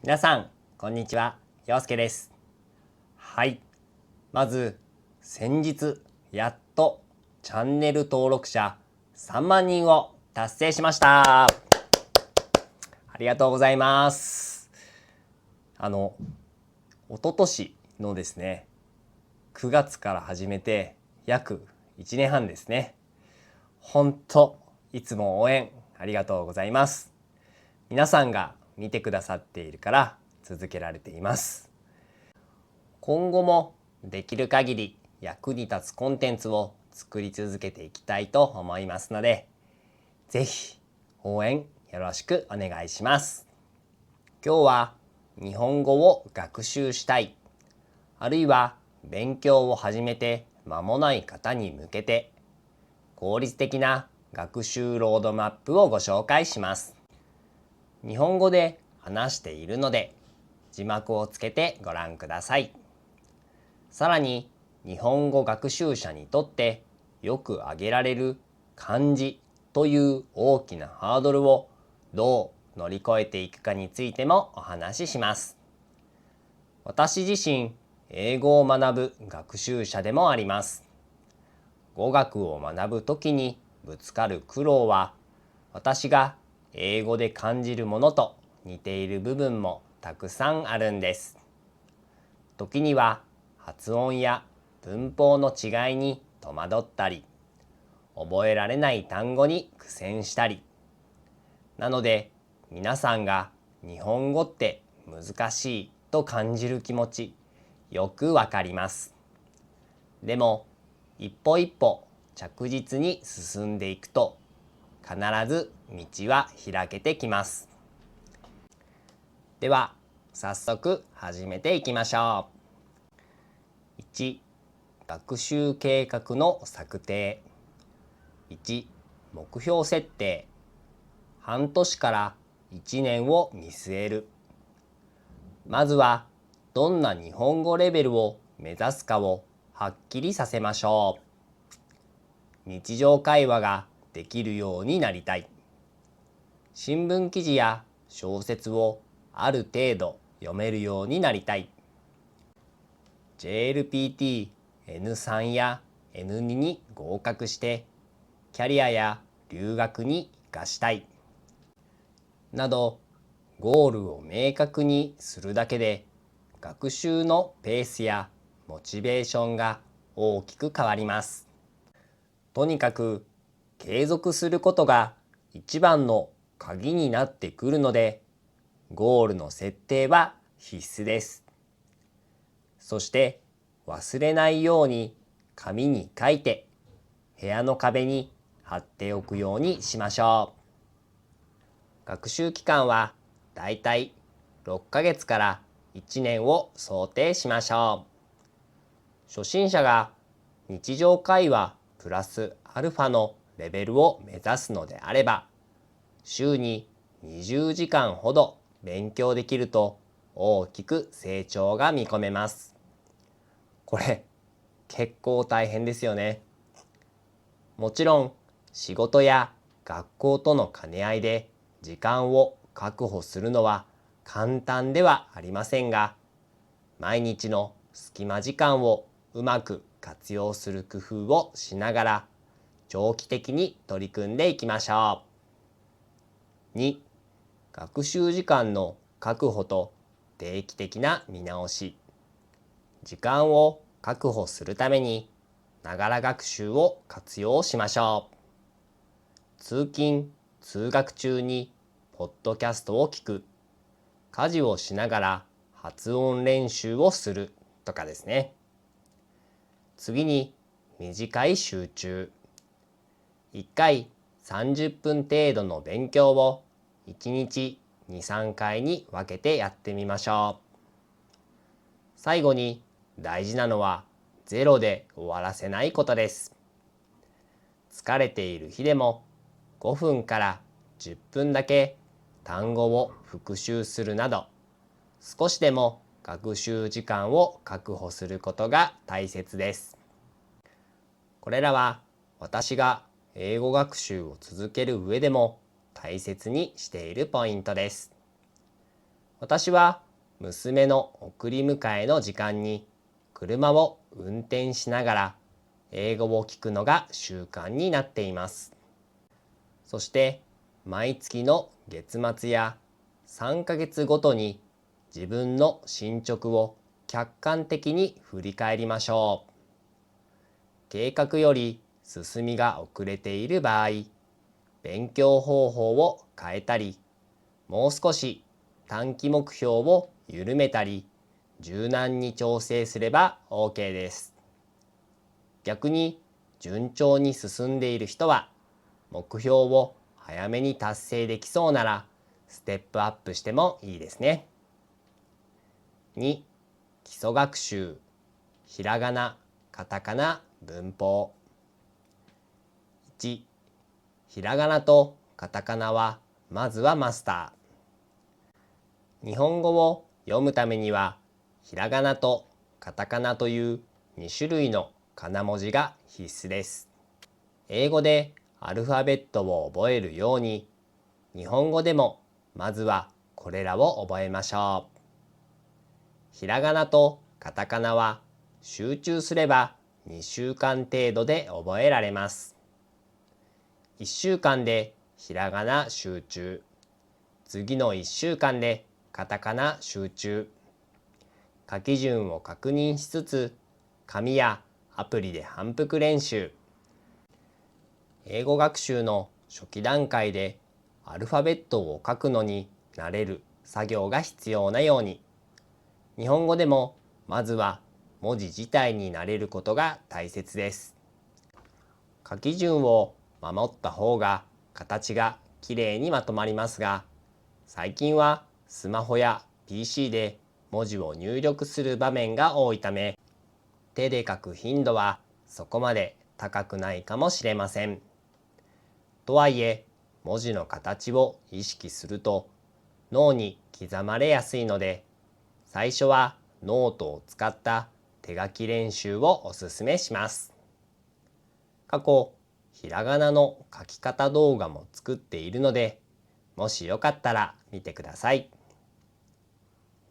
皆さん、こんにちは。陽介です。はい。まず、先日、やっとチャンネル登録者3万人を達成しました。ありがとうございます。一昨年のですね、9月から始めて約1年半ですね。本当、いつも応援ありがとうございます。皆さんが見てくださっているから続けられています。今後もできる限り役に立つコンテンツを作り続けていきたいと思いますので、ぜひ応援よろしくお願いします。今日は日本語を学習したい、あるいは勉強を始めて間もない方に向けて、効率的な学習ロードマップをご紹介します。日本語で話しているので、字幕をつけてご覧ください。さらに、日本語学習者にとってよく挙げられる漢字という大きなハードルをどう乗り越えていくかについてもお話しします。私自身、英語を学ぶ学習者でもあります。語学を学ぶときにぶつかる苦労は、私が英語で感じるものと似ている部分もたくさんあるんです。時には発音や文法の違いに戸惑ったり、覚えられない単語に苦戦したり。なので、皆さんが日本語って難しいと感じる気持ち、よくわかります。でも、一歩一歩着実に進んでいくと、必ず道は開けてきます。では、早速始めていきましょう。1、学習計画の策定。1、目標設定。半年から1年を見据える。まずは、どんな日本語レベルを目指すかをはっきりさせましょう。日常会話ができるようになりたい。新聞記事や小説をある程度読めるようになりたい。JLPT N3 や N2 に合格してキャリアや留学に生かしたい。など、ゴールを明確にするだけで学習のペースやモチベーションが大きく変わります。とにかく継続することが一番の鍵になってくるので、ゴールの設定は必須です。そして忘れないように紙に書いて部屋の壁に貼っておくようにしましょう。学習期間はだいたい6ヶ月から1年を想定しましょう。初心者が日常会話プラスアルファのレベルを目指すのであれば、週に20時間ほど勉強できると大きく成長が見込めます。これ、結構大変ですよね。もちろん、仕事や学校との兼ね合いで時間を確保するのは簡単ではありませんが、毎日の隙間時間をうまく活用する工夫をしながら、長期的に取り組んでいきましょう。2、学習時間の確保と定期的な見直し。時間を確保するために、ながら学習を活用しましょう。通勤・通学中にポッドキャストを聞く。家事をしながら発音練習をするとかですね。次に、短い集中。1回30分程度の勉強を1日2、3回に分けてやってみましょう。最後に大事なのはゼロで終わらせないことです。疲れている日でも5分から10分だけ単語を復習するなど、少しでも学習時間を確保することが大切です。これらは私が英語学習を続ける上でも大切にしているポイントです。私は娘の送り迎えの時間に車を運転しながら英語を聞くのが習慣になっています。そして毎月の月末や3ヶ月ごとに自分の進捗を客観的に振り返りましょう。計画より進みが遅れている場合、勉強方法を変えたり、もう少し短期目標を緩めたり、柔軟に調整すれば OK です。逆に順調に進んでいる人は、目標を早めに達成できそうなら、ステップアップしてもいいですね。2、基礎学習、ひらがな、カタカナ、文法。1、ひらがなとカタカナはまずはマスター。日本語を読むためには、ひらがなとカタカナという2種類のかな文字が必須です。英語でアルファベットを覚えるように、日本語でもまずはこれらを覚えましょう。ひらがなとカタカナは集中すれば2週間程度で覚えられます。1週間でひらがな集中、次の1週間でカタカナ集中。書き順を確認しつつ、紙やアプリで反復練習。英語学習の初期段階でアルファベットを書くのに慣れる作業が必要なように、日本語でもまずは文字自体に慣れることが大切です。書き順を守った方が形がきれいにまとまりますが、最近はスマホや PC で文字を入力する場面が多いため、手で書く頻度はそこまで高くないかもしれません。とはいえ、文字の形を意識すると脳に刻まれやすいので、最初はノートを使った手書き練習をおすすめします。過去、ひらがなの書き方動画も作っているので、もしよかったら見てください。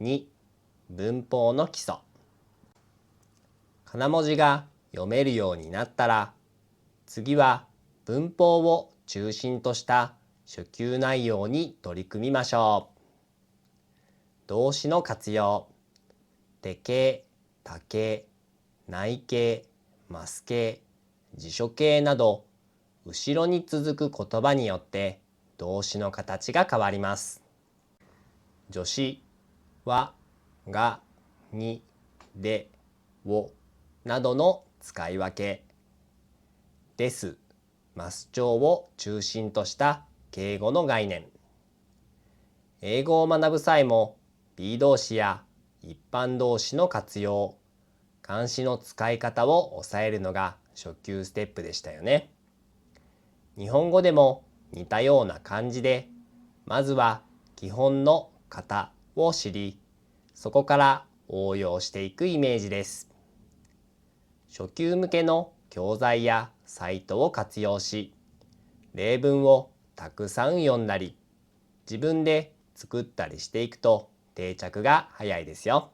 2、文法の基礎。かな文字が読めるようになったら、次は文法を中心とした初級内容に取り組みましょう。動詞の活用、手形、他形、内形、マス形、辞書形など、後ろに続く言葉によって動詞の形が変わります。助詞は、が、に、で、をなどの使い分け、です、ます調を中心とした敬語の概念。英語を学ぶ際も be 動詞や一般動詞の活用、冠詞の使い方を抑えるのが初級ステップでしたよね。日本語でも似たような感じで、まずは基本の型を知り、そこから応用していくイメージです。初級向けの教材やサイトを活用し、例文をたくさん読んだり、自分で作ったりしていくと定着が早いですよ。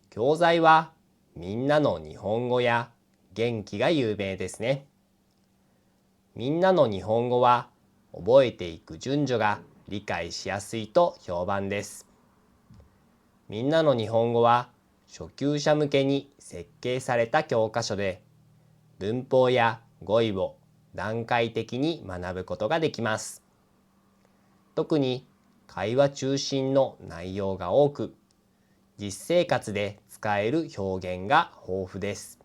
教材はみんなの日本語や元気が有名ですね。みんなの日本語は覚えていく順序が理解しやすいと評判です。みんなの日本語は初級者向けに設計された教科書で、文法や語彙を段階的に学ぶことができます。特に会話中心の内容が多く、実生活で使える表現が豊富です。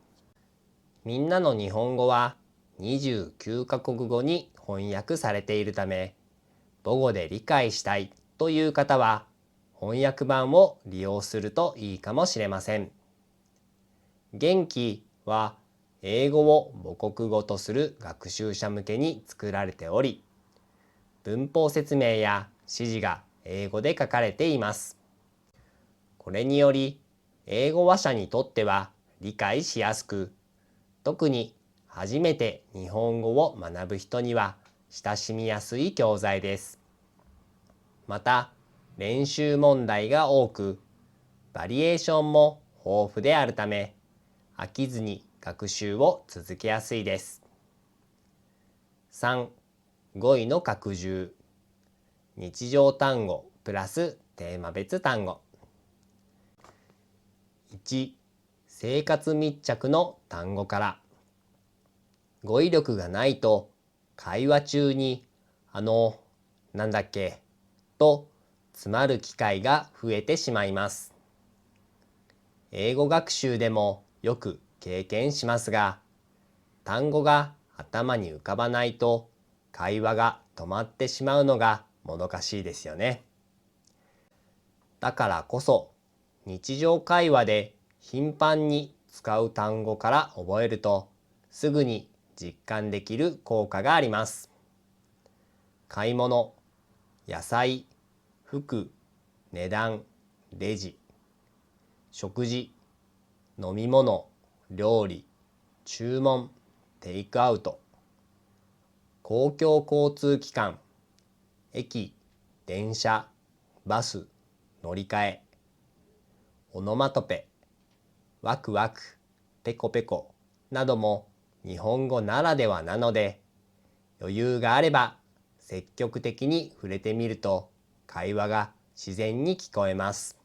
みんなの日本語は29カ国語に翻訳されているため、母語で理解したいという方は翻訳版を利用するといいかもしれません。元気は英語を母国語とする学習者向けに作られており、文法説明や指示が英語で書かれています。これにより、英語話者にとっては理解しやすく、特に初めて日本語を学ぶ人には親しみやすい教材です。また、練習問題が多く、バリエーションも豊富であるため、飽きずに学習を続けやすいです。3、語彙の拡充。日常単語プラステーマ別単語。1、生活密着の単語から。語彙力がないと会話中になんだっけと詰まる機会が増えてしまいます。英語学習でもよく経験しますが、単語が頭に浮かばないと会話が止まってしまうのがもどかしいですよね。だからこそ日常会話で頻繁に使う単語から覚えるとすぐに実感できる効果があります。買い物、野菜、服、値段、レジ、食事、飲み物、料理、注文、テイクアウト、公共交通機関、駅、電車、バス、乗り換え、オノマトペ、ワクワク、ペコペコなども日本語ならではなので、余裕があれば積極的に触れてみると会話が自然に聞こえます。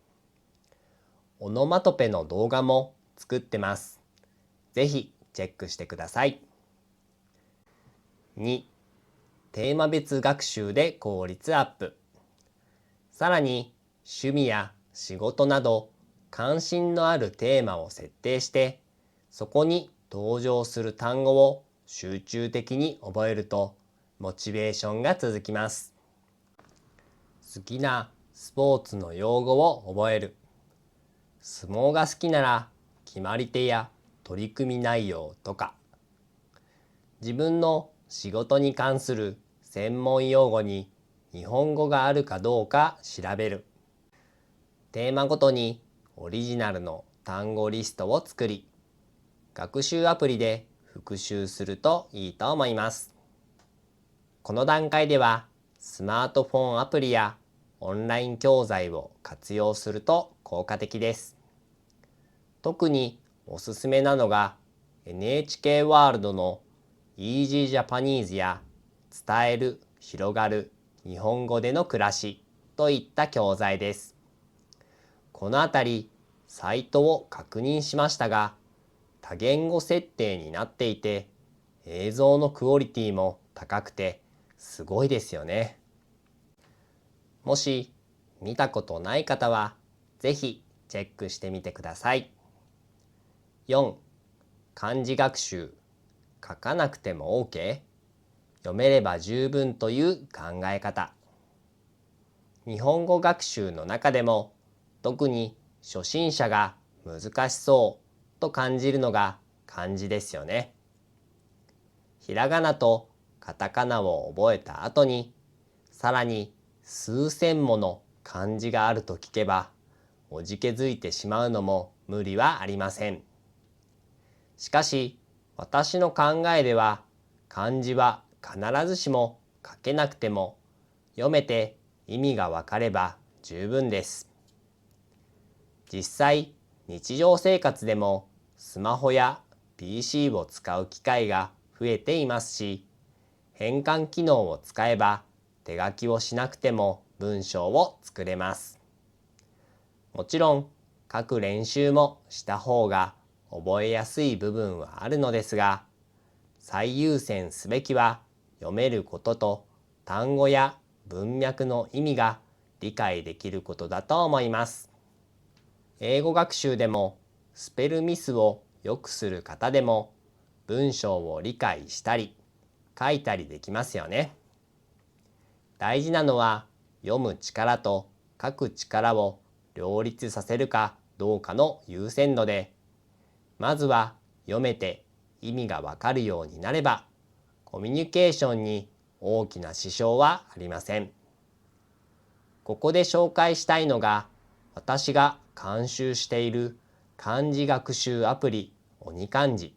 オノマトペの動画も作ってます。ぜひチェックしてください。2、テーマ別学習で効率アップ。さらに趣味や仕事など関心のあるテーマを設定して、そこに登場する単語を集中的に覚えるとモチベーションが続きます。好きなスポーツの用語を覚える。相撲が好きなら決まり手や取り組み内容とか、自分の仕事に関する専門用語に日本語があるかどうか調べる。テーマごとにオリジナルの単語リストを作り、学習アプリで復習するといいと思います。この段階ではスマートフォンアプリやオンライン教材を活用すると効果的です。特におすすめなのが NHK ワールドの Easy Japanese や伝える・広がる日本語での暮らしといった教材です。このあたりサイトを確認しましたが、多言語設定になっていて映像のクオリティも高くてすごいですよね。もし見たことない方はぜひチェックしてみてください。4、漢字学習。書かなくても OK？ 読めれば十分という考え方。日本語学習の中でも特に初心者が難しそうと感じるのが漢字ですよね。ひらがなとカタカナを覚えた後にさらに数千もの漢字があると聞けばおじけづいてしまうのも無理はありません。しかし私の考えでは漢字は必ずしも書けなくても読めて意味がわかれば十分です。実際日常生活でもスマホや PC を使う機会が増えていますし、変換機能を使えば手書きをしなくても文章を作れます。もちろん書く練習もした方が覚えやすい部分はあるのですが、最優先すべきは読めることと単語や文脈の意味が理解できることだと思います。英語学習でもスペルミスを良くする方でも文章を理解したり書いたりできますよね。大事なのは読む力と書く力を両立させるかどうかの優先度で、まずは読めて意味がわかるようになればコミュニケーションに大きな支障はありません。ここで紹介したいのが私が監修している漢字学習アプリ鬼漢字。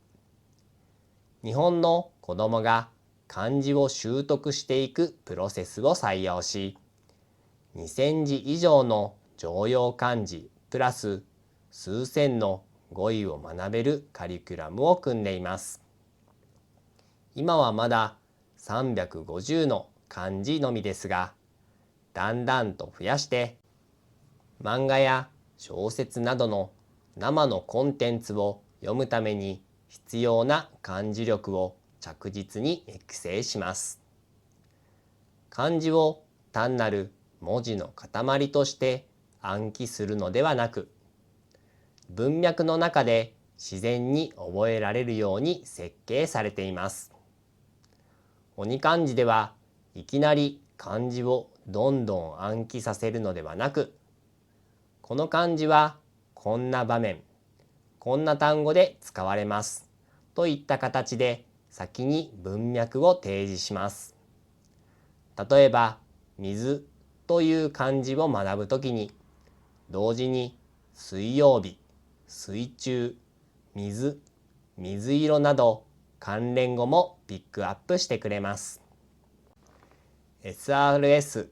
日本の子どもが漢字を習得していくプロセスを採用し、2000字以上の常用漢字プラス数千の語彙を学べるカリキュラムを組んでいます。今はまだ350の漢字のみですが、だんだんと増やして漫画や小説などの生のコンテンツを読むために必要な漢字力を着実に育成します。漢字を単なる文字の塊として暗記するのではなく、文脈の中で自然に覚えられるように設計されています。鬼漢字ではいきなり漢字をどんどん暗記させるのではなく、この漢字はこんな場面、こんな単語で使われますといった形で先に文脈を提示します。例えば水という漢字を学ぶときに、同時に水曜日、水中、水、水色など関連語もピックアップしてくれます。SRS、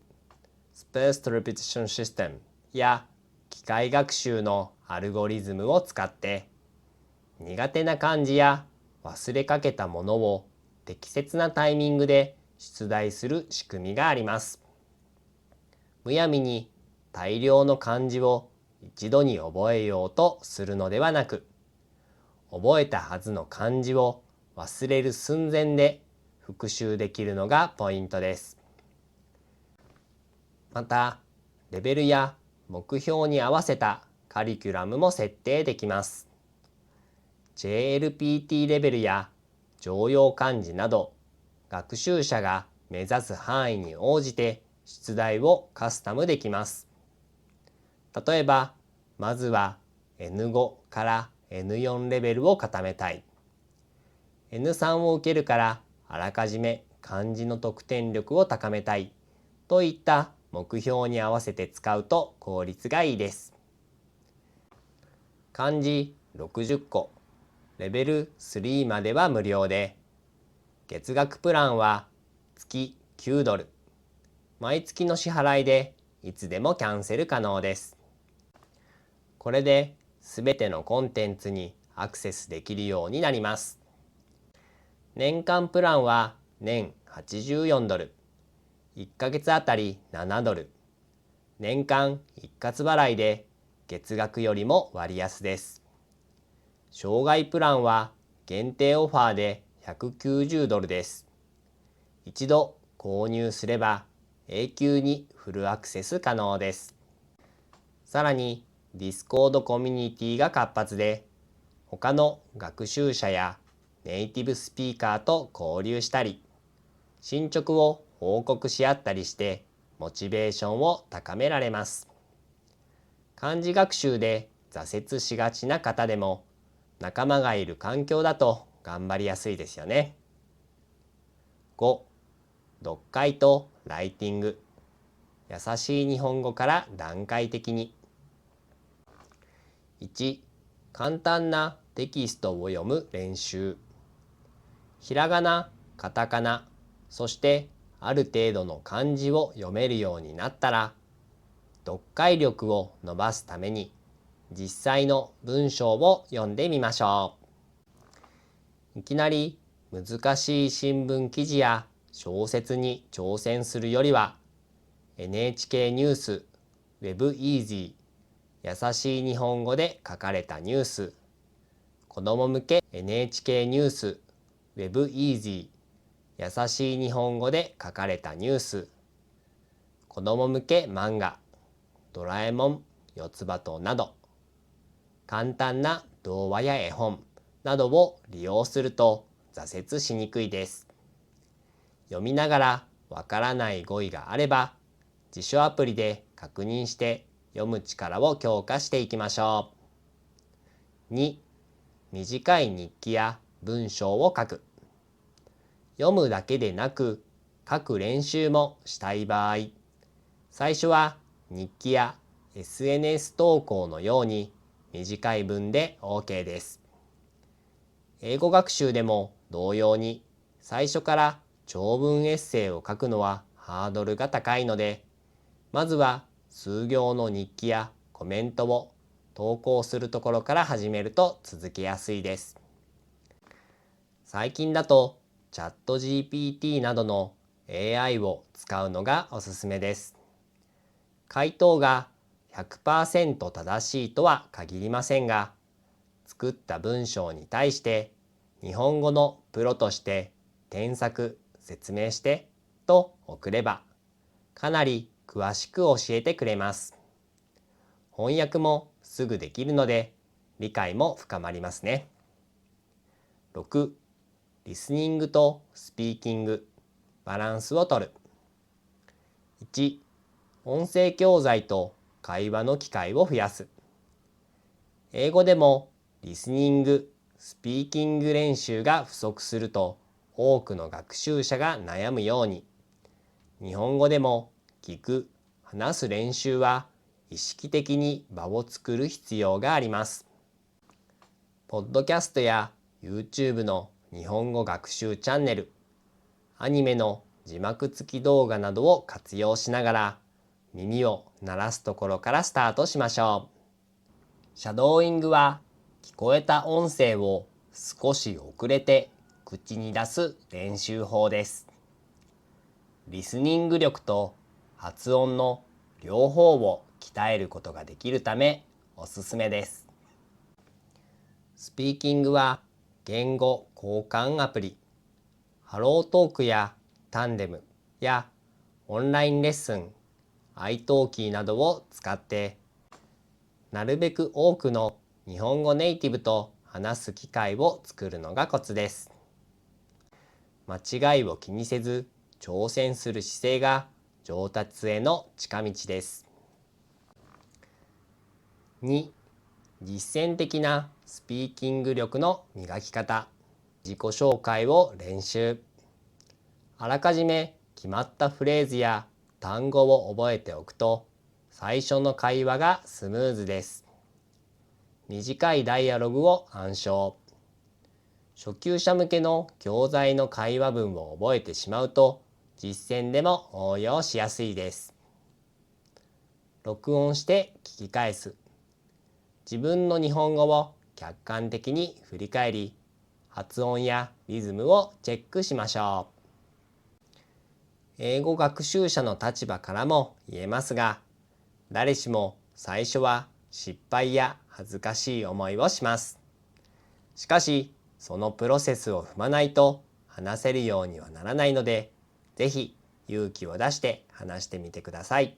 Spaced Repetition System や機械学習のアルゴリズムを使って苦手な漢字や忘れかけたものを適切なタイミングで出題する仕組みがあります。むやみに大量の漢字を一度に覚えようとするのではなく、覚えたはずの漢字を忘れる寸前で復習できるのがポイントです。また、レベルや目標に合わせたカリキュラムも設定できます。JLPT レベルや常用漢字など、学習者が目指す範囲に応じて出題をカスタムできます。例えば、まずは N5 から N4 レベルを固めたい。N3 を受けるからあらかじめ漢字の得点力を高めたいといった目標に合わせて使うと効率がいいです。漢字60個、レベル3までは無料で、月額プランは月9ドル、毎月の支払いでいつでもキャンセル可能です。これで全てのコンテンツにアクセスできるようになります。年間プランは年84ドル、1ヶ月あたり7ドル、年間一括払いで月額よりも割安です。生涯プランは限定オファーで190ドルです。一度購入すれば永久にフルアクセス可能です。さらにディスコードコミュニティが活発で、他の学習者やネイティブスピーカーと交流したり、進捗を報告し合ったりしてモチベーションを高められます。漢字学習で挫折しがちな方でも仲間がいる環境だと頑張りやすいですよね。5、読解とライティング。優しい日本語から段階的に。1、簡単なテキストを読む練習。ひらがな、カタカナ、そしてある程度の漢字を読めるようになったら、読解力を伸ばすために実際の文章を読んでみましょう。いきなり難しい新聞記事や小説に挑戦するよりは、NHK ニュース、Web 優しい日本語で書かれたニュース、子ども向け NHK ニュース、Web 優しい日本語で書かれたニュース、子ども向け漫画、ドラえもん、四つ葉となど、簡単な童話や絵本などを利用すると挫折しにくいです。読みながらわからない語彙があれば、辞書アプリで確認して読む力を強化していきましょう。2、短い日記や文章を書く。読むだけでなく書く練習もしたい場合、最初は日記や SNS 投稿のように短い文で OK です。英語学習でも同様に、最初から長文エッセイを書くのはハードルが高いので、まずは数行の日記やコメントを投稿するところから始めると続けやすいです。最近だとチャット GPT などの AI を使うのがおすすめです。回答が 100% 正しいとは限りませんが、作った文章に対して日本語のプロとして添削・説明してと送れば、かなり詳しく教えてくれます。翻訳もすぐできるので理解も深まりますね。6、リスニングとスピーキング、バランスをとる。1、音声教材と会話の機会を増やす。英語でもリスニング、スピーキング練習が不足すると多くの学習者が悩むように、日本語でも聞く、話す練習は意識的に場を作る必要があります。ポッドキャストや YouTube の日本語学習チャンネル、アニメの字幕付き動画などを活用しながら耳を慣らすところからスタートしましょう。シャドーイングは聞こえた音声を少し遅れて口に出す練習法です。リスニング力と発音の両方を鍛えることができるためおすすめです。スピーキングは言語交換アプリ、ハロートークやタンデムやオンラインレッスン、iTalki などを使ってなるべく多くの日本語ネイティブと話す機会を作るのがコツです。間違いを気にせず挑戦する姿勢が上達への近道です。2、実践的なスピーキング力の磨き方。自己紹介を練習。あらかじめ決まったフレーズや単語を覚えておくと最初の会話がスムーズです。短いダイアログを暗唱。初級者向けの教材の会話文を覚えてしまうと実践でも応用しやすいです。録音して聞き返す。自分の日本語を客観的に振り返り、発音やリズムをチェックしましょう。英語学習者の立場からも言えますが、誰しも最初は失敗や恥ずかしい思いをします。しかし、そのプロセスを踏まないと話せるようにはならないので、ぜひ勇気を出して話してみてください。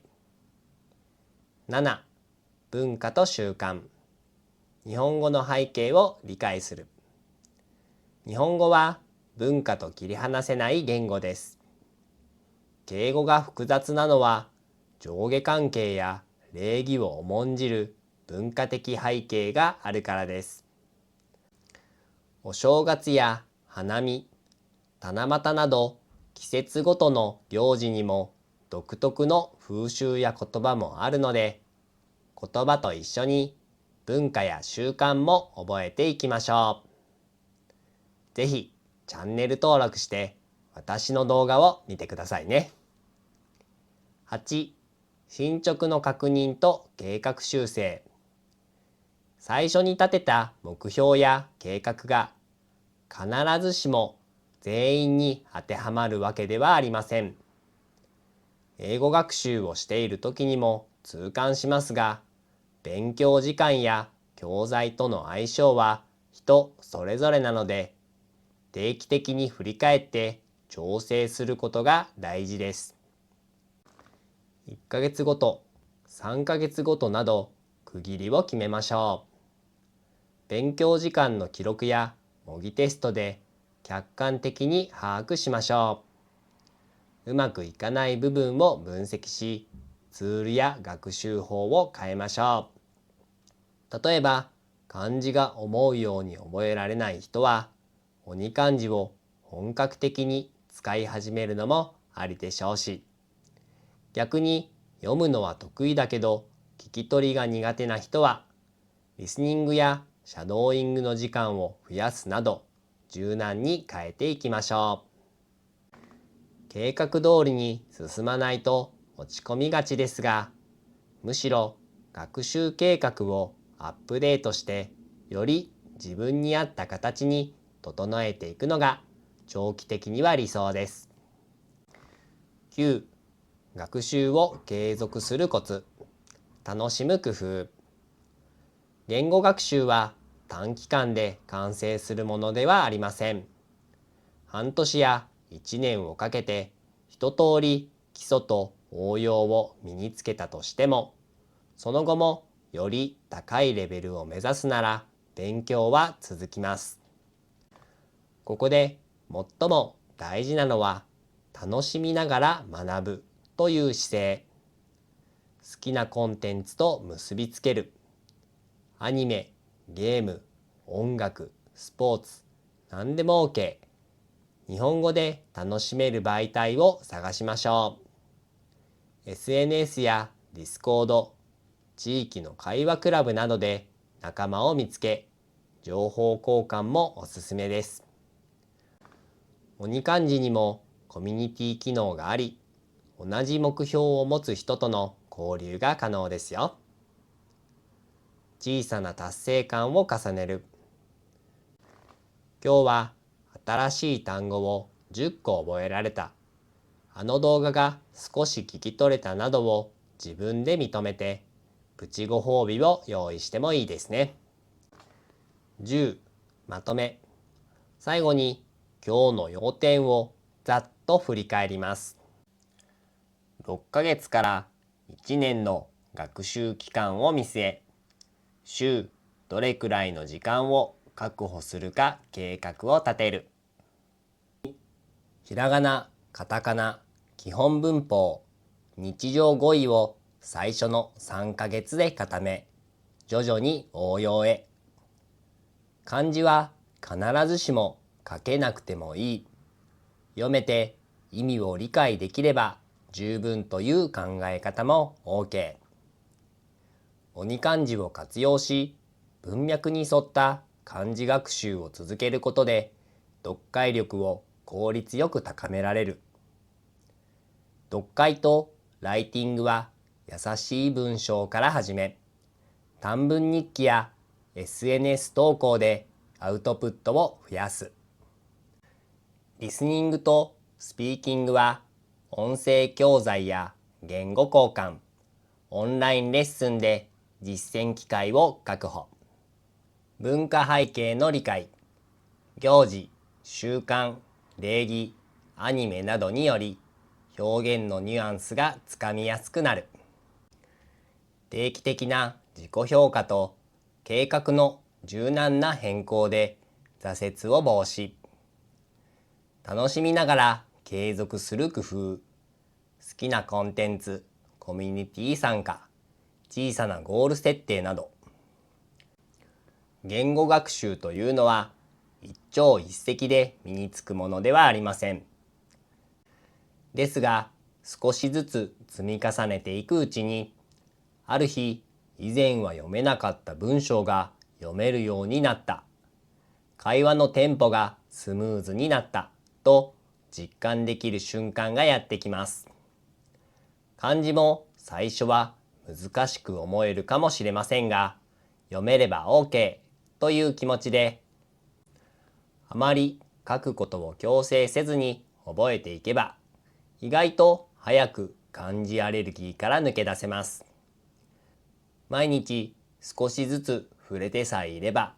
7、文化と習慣。日本語の背景を理解する。日本語は文化と切り離せない言語です。敬語が複雑なのは上下関係や礼儀を重んじる文化的背景があるからです。お正月や花見、七夕など季節ごとの行事にも独特の風習や言葉もあるので、言葉と一緒に文化や習慣も覚えていきましょう。ぜひチャンネル登録して私の動画を見てくださいね。8、進捗の確認と計画修正。最初に立てた目標や計画が必ずしも全員に当てはまるわけではありません。英語学習をしている時にも痛感しますが、勉強時間や教材との相性は人それぞれなので、定期的に振り返って調整することが大事です。1ヶ月ごと、3ヶ月ごとなど区切りを決めましょう。勉強時間の記録や模擬テストで客観的に把握しましょう。うまくいかない部分を分析し、ツールや学習法を変えましょう。例えば、漢字が思うように覚えられない人は、鬼漢字を本格的に使い始めるのもありでしょうし、逆に読むのは得意だけど聞き取りが苦手な人は、リスニングやシャドーイングの時間を増やすなど柔軟に変えていきましょう。計画通りに進まないと落ち込みがちですが、むしろ学習計画をアップデートしてより自分に合った形に整えていくのが長期的には理想です。9、学習を継続するコツ。楽しむ工夫。言語学習は短期間で完成するものではありません。半年や1年をかけて一通り基礎と応用を身につけたとしても、その後もより高いレベルを目指すなら勉強は続きます。ここで最も大事なのは楽しみながら学ぶという姿勢。好きなコンテンツと結びつける。アニメ、ゲーム、音楽、スポーツ、何でも OK。日本語で楽しめる媒体を探しましょう。SNS や Discord、地域の会話クラブなどで仲間を見つけ、情報交換もおすすめです。鬼漢字にもコミュニティ機能があり、同じ目標を持つ人との交流が可能ですよ。小さな達成感を重ねる。今日は新しい単語を10個覚えられた。あの動画が少し聞き取れたなどを自分で認めて、プチご褒美を用意してもいいですね。10、まとめ。最後に今日の要点をざっと振り返ります。6ヶ月から1年の学習期間を見据え、週どれくらいの時間を確保するか計画を立てる。ひらがな、カタカナ、基本文法、日常語彙を最初の3ヶ月で固め、徐々に応用へ。漢字は必ずしも書けなくてもいい。読めて意味を理解できれば十分という考え方も OK。鬼漢字を活用し、文脈に沿った漢字学習を続けることで、読解力を効率よく高められる。読解とライティングは優しい文章から始め、短文日記や SNS 投稿でアウトプットを増やす。リスニングとスピーキングは音声教材や言語交換、オンラインレッスンで実践機会を確保。文化背景の理解、行事、習慣、礼儀、アニメなどにより表現のニュアンスがつかみやすくなる。定期的な自己評価と計画の柔軟な変更で挫折を防止。楽しみながら継続する工夫。好きなコンテンツ、コミュニティ参加、小さなゴール設定など。言語学習というのは一朝一夕で身につくものではありません。ですが、少しずつ積み重ねていくうちに、ある日、以前は読めなかった文章が読めるようになった。会話のテンポがスムーズになったと実感できる瞬間がやってきます。漢字も最初は難しく思えるかもしれませんが、読めれば OK という気持ちで、あまり書くことを強制せずに覚えていけば、意外と早く漢字アレルギーから抜け出せます。毎日少しずつ触れてさえいれば、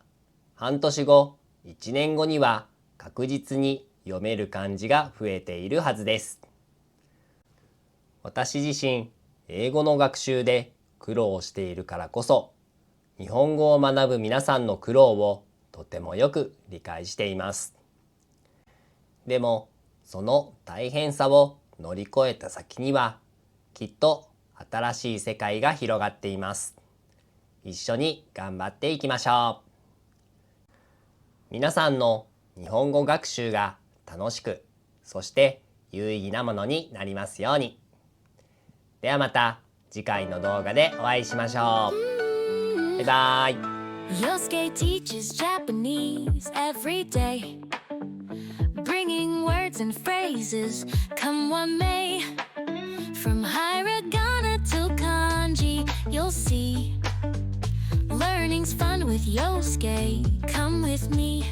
半年後、1年後には確実に読める漢字が増えているはずです。私自身、英語の学習で苦労しているからこそ、日本語を学ぶ皆さんの苦労をとてもよく理解しています。でも、その大変さを乗り越えた先には、きっと新しい世界が広がっています。一緒に頑張っていきましょう。皆さんの日本語学習が楽しく、そして有意義なものになりますように。ではまた次回の動画でお会いしましょう。バイバイ。Yosuke teaches Japanese every day, bringing words and phrases come what may. From hiragana to kanji, you'll see. Learning's fun with Yosuke. Come with me.